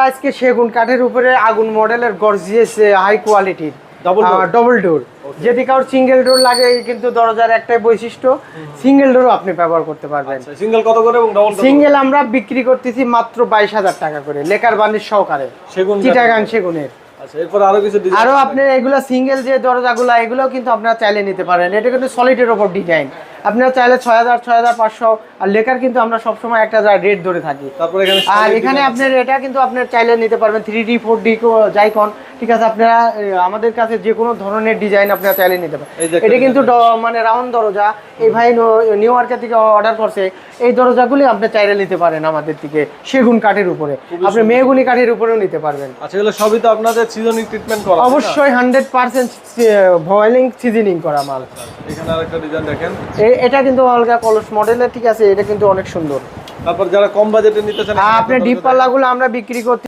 আজকে সেগুন কাঠের উপরে আগুন মডেলের গর্জিয়াস হাই কোয়ালিটির ডবল ডোর। যদি কারোর সিঙ্গেল ডোর লাগে কিন্তু দরজার একটাই বৈশিষ্ট্য, সিঙ্গেল ডোরও আপনি ব্যবহার করতে পারবেন। সিঙ্গেল কত করে এবং ডাবল? সিঙ্গেল আমরা বিক্রি করতেছি মাত্র 22,000 টাকা করে, লেকার বার্নিশ সহকারে, চিটাগাং সেগুনের। আচ্ছা, এরপর আরো কিছু ডিজাইন, আরো আপনি এগুলা সিঙ্গেল যে দরজাগুলো এগুলোও কিন্তু আপনারা চাইলে নিতে পারেন। এটা কিন্তু সলিডের উপর ডিজাইন, আপনারা চাইলে 6,000 6,500। আর লেকার কিন্তু আমরা সবসময় একটা রেট ধরে থাকি। তারপর এখানে আর এখানে আপনার এটা কিন্তু আপনার চাইলে নিতে পারবেন 3D 4D যাই কোন, ঠিক আছে। আপনারা আমাদের কাছে যে কোনো ধরনের ডিজাইন আপনারা চাইলে নিতে পারেন। এটা কিন্তু মানে রাউন্ড দরজা, এই ভাই নিউ মার্কেট থেকে অর্ডার করছে। এই দরজাগুলি আপনি চাইলে নিতে পারেন আমাদের থেকে সেগুন কাঠের উপরে, আপনি মেহগুনি কাঠের উপরেও নিতে পারবেন। আচ্ছা, এগুলো সবই তো আপনাদের সিজনিং ট্রিটমেন্ট করা? অবশ্যই 100% ভয়েলিং সিজনিং করা মাল। এখানে আরেকটা ডিজাইন দেখেন, এটা কিন্তু অলগা কলস মডেলের, ঠিক আছে। এটা কিন্তু অনেক সুন্দর। তারপর যারা কম বাজেটে নিতে চান, আপনি ডিপ পাল্লাগুলো আমরা বিক্রি করতে